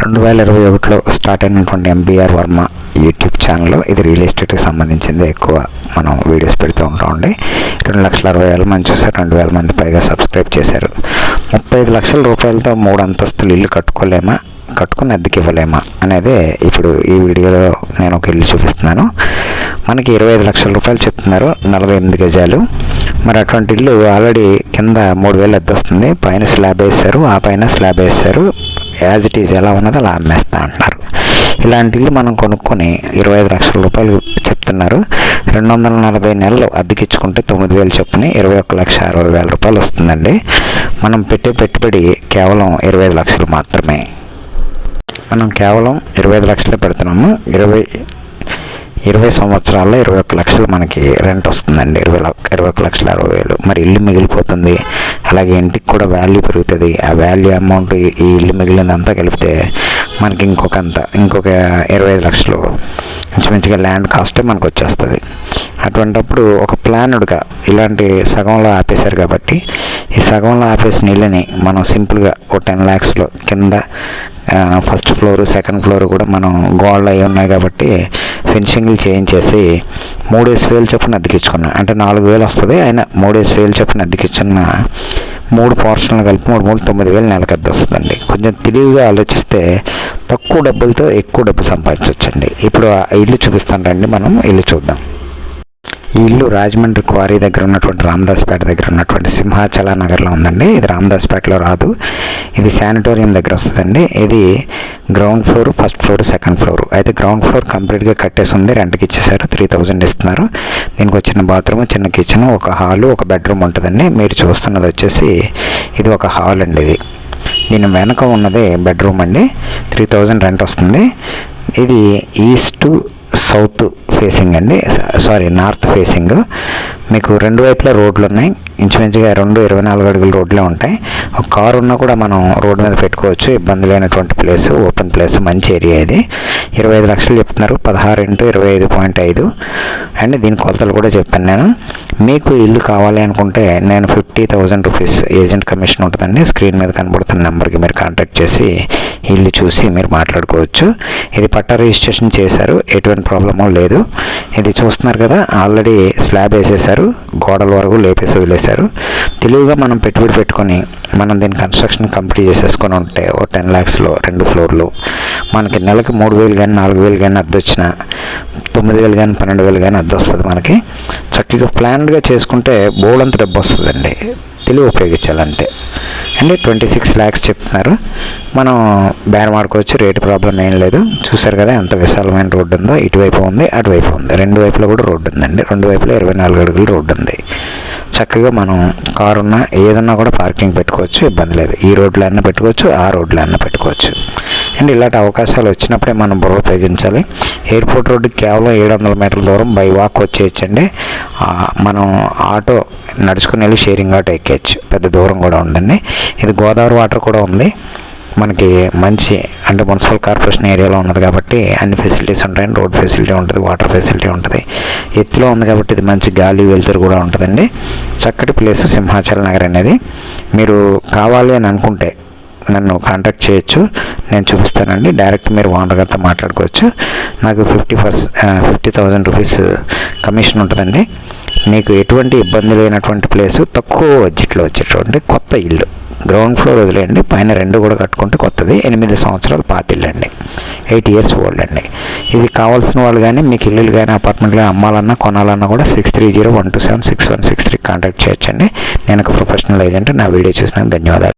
2021లో start అయినటువంటి MBR Varma YouTube channel. ఇది real ఎస్టేట్కి సంబంధించింది. ఎక్కువ మనం వీడియోస్ పెడుతూ ఉంటామండి. 2,60,000 మంది చూసారు, 2,000 మంది పైగా సబ్స్క్రైబ్ చేశారు. 35 లక్షల రూపాయలతో 3 అంతస్తులు ఇల్లు కట్టుకోలేమా, కట్టుకుని అద్దెకి ఇవ్వలేమా అనేది ఇప్పుడు ఈ వీడియోలో నేను ఒక ఇల్లు చూపిస్తున్నాను. మనకి 25 లక్షల రూపాయలు చెప్తున్నారు, 48 గజాలు. మరి అటువంటి ఇల్లు ఆల్రెడీ కింద 3,000 అద్దె వస్తుంది, పైన స్లాబ్ వేస్తారు, ఆ పైన స్లాబ్ వేస్తారు, యాజ్ ఇట్ ఈజ్ ఎలా ఉన్నదో అలా అమ్మేస్తా అంటున్నారు. ఇలాంటి ఇల్లు మనం కొనుక్కొని 25 లక్షల రూపాయలు చెప్తున్నారు. 240 నెలలు అద్దెకిచ్చుకుంటే 9,000 చొప్పున 21,60,000 రూపాయలు వస్తుందండి. మనం పెట్టే పెట్టుబడి కేవలం 25 లక్షలు మాత్రమే. మనం కేవలం 25 లక్షలే పెడుతున్నాము. 20 సంవత్సరాల్లో 21 లక్షలు మనకి రెంట్ వస్తుందండి. 21,60,000. మరి ఇల్లు మిగిలిపోతుంది, అలాగే ఇంటికి కూడా వాల్యూ పెరుగుతుంది. ఆ వాల్యూ అమౌంట్ ఈ ఇల్లు మిగిలినంతా కలిపితే మనకి ఇంకొక 25 లక్షలు మంచిగా ల్యాండ్ కాస్టే మనకు వచ్చేస్తుంది. అటువంటిప్పుడు ఒక ప్లానుడ్గా ఇలాంటి సగంలో ఆపేశారు కాబట్టి ఈ సగంలో ఆపేసిన ఇల్లుని మనం సింపుల్గా ఒక 10 lakhsలో కింద ఫస్ట్ ఫ్లోరు, సెకండ్ ఫ్లోర్ కూడా మనం గోడలు అవి ఉన్నాయి కాబట్టి ఫినిషింగ్లు చేయించేసి 3,000 చొప్పున అద్దెకిచ్చుకున్నాం. అంటే 4,000 వస్తుంది, అయినా 3,000 చొప్పున అద్దెకిచ్చున్న 3 పోర్షన్లు కలిపి 9,000 నెలకు అద్దె వస్తుందండి. కొంచెం తెలివిగా ఆలోచిస్తే తక్కువ డబ్బులతో ఎక్కువ డబ్బు సంపాదించవచ్చండి. ఇప్పుడు ఆ ఇల్లు చూపిస్తాను రండి, మనం ఇల్లు చూద్దాం. ఈ ఇల్లు రాజమండ్రి క్వారీ దగ్గర ఉన్నటువంటి రామదాస్పేట దగ్గర ఉన్నటువంటి సింహాచల నగర్లో ఉందండి. ఇది రామదాస్పేటలో రాదు, ఇది శానిటోరియం దగ్గర వస్తుందండి. ఇది ground floor, first floor, second floor. అయితే గ్రౌండ్ ఫ్లోర్ కంప్లీట్గా కట్టేసి ఉంది, రెంట్కి ఇచ్చేసారు. 3,000 ఇస్తున్నారు. దీనికి వచ్చిన బాత్రూమ్, చిన్న కిచెన్, ఒక హాలు, ఒక బెడ్రూమ్ ఉంటుందండి. మీరు చూస్తున్నది వచ్చేసి ఇది ఒక హాల్ అండి. దీని వెనక ఉన్నది బెడ్రూమ్ అండి. 3,000 రెంట్ వస్తుంది. ఇది ఈస్ట్ సౌత్ ఫేసింగ్ అండి, నార్త్ ఫేసింగ్. మీకు రెండు వైపులా రోడ్లు ఉన్నాయి. ఇంచుమించుగా 24 అడుగుల రోడ్లే ఉంటాయి. ఒక కారు ఉన్నా కూడా మనం రోడ్డు మీద పెట్టుకోవచ్చు, ఇబ్బంది లేనటువంటి ప్లేస్, ఓపెన్ ప్లేస్, మంచి ఏరియా ఇది. 25 లక్షలు చెప్తున్నారు, 16 × 25.5 అండి. దీని కొలతలు కూడా చెప్పాను నేను. మీకు ఇల్లు కావాలి అనుకుంటే నేను 50,000 రూపీస్ ఏజెంట్ కమిషన్ ఉంటుందండి. స్క్రీన్ మీద కనబడుతున్న నెంబర్కి మీరు కాంటాక్ట్ చేసి ఇల్లు చూసి మీరు మాట్లాడుకోవచ్చు. ఇది పట్టా రిజిస్ట్రేషన్ చేశారు, ఎటువంటి ప్రాబ్లమో లేదు. ఇది చూస్తున్నారు కదా, ఆల్రెడీ స్లాబ్ వేసేసారు, గోడల వరకు లేపేసి వదిలేశారు. తెలివిగా మనం పెట్టుబడి పెట్టుకొని మనం దీని కన్స్ట్రక్షన్ కంప్లీట్ చేసేసుకొని ఉంటే ఓ 10 lakhsలో 2 ఫ్లోర్లు మనకి నెలకి 3,000 కానీ 4,000 కానీ అద్దె వచ్చిన 9,000 కానీ 12,000 కానీ అద్దె వస్తుంది. మనకి చక్కగా ప్లాన్డ్గా చేసుకుంటే బోల్డంత డబ్బు వస్తుందండి. తెలివి ఉపయోగించాలంతే అండి. 26 lakhs చెప్తున్నారు. మనం బేరం ఆడుకోవచ్చు, రేటు ప్రాబ్లం ఏం లేదు. చూసారు కదా ఎంత విశాలమైన రోడ్డు ఉందో, ఇటువైపు ఉంది, అటువైపు ఉంది, రెండు వైపులా కూడా రోడ్డు ఉందండి. రెండు వైపులా 24 అడుగుల రోడ్డు ఉంది. చక్కగా మనం కారు ఉన్నా ఏదన్నా కూడా పార్కింగ్ పెట్టుకోవచ్చు, ఇబ్బంది లేదు. ఈ రోడ్లో అన్నా పెట్టుకోవచ్చు, ఆ రోడ్లో అన్నా పెట్టుకోవచ్చు అండ్ ఇలాంటి అవకాశాలు వచ్చినప్పుడే మనం బుర్ర ఉపయోగించాలి. ఎయిర్పోర్ట్ రోడ్డుకి కేవలం 700 మీటర్ల దూరం బై వాక్ వచ్చేయచ్చండి. మనం ఆటో నడుచుకుని వెళ్ళి షేరింగ్ ఆటో ఎక్కేయచ్చు, పెద్ద దూరం కూడా ఉందండి. ఇది గోదావరి వాటర్ కూడా ఉంది మనకి. మంచి అంటే మున్సిపల్ కార్పొరేషన్ ఏరియాలో ఉన్నది కాబట్టి అన్ని ఫెసిలిటీస్ ఉంటాయండి. రోడ్ ఫెసిలిటీ ఉంటుంది, వాటర్ ఫెసిలిటీ ఉంటుంది. ఎత్తులో ఉంది కాబట్టి ఇది మంచి గాలి వెలుతురు కూడా ఉంటుందండి. చక్కటి ప్లేస్ సింహాచల నగర్ అనేది. మీరు కావాలి అని అనుకుంటే నన్ను కాంటాక్ట్ చేయొచ్చు, నేను చూపిస్తానండి. డైరెక్ట్ మీరు ఓనర్ గారితో మాట్లాడుకోవచ్చు. నాకు 50,000 రూపీస్ కమిషన్ ఉంటుందండి. మీకు ఎటువంటి ఇబ్బంది లేనటువంటి ప్లేసు, తక్కువ బడ్జెట్లో వచ్చేటువంటి కొత్త ఇల్లు. గ్రౌండ్ ఫ్లోర్ వదిలేయండి, పైన 2 కూడా కట్టుకుంటే కొత్తది. 8 సంవత్సరాలు పాత ఇల్లు అండి, 8 years ఓల్డ్ అండి. ఇది కావాల్సిన వాళ్ళు కానీ మీకు ఇల్లులు కానీ అపార్ట్మెంట్లు అమ్మాలన్నా కొనాలన్నా కూడా 630-127-6163 కాంటాక్ట్ చేయొచ్చండి. నేను ఒక ప్రొఫెషనల్ ఏజెంట్. నా వీడియో చూసినందుకు ధన్యవాదాలు.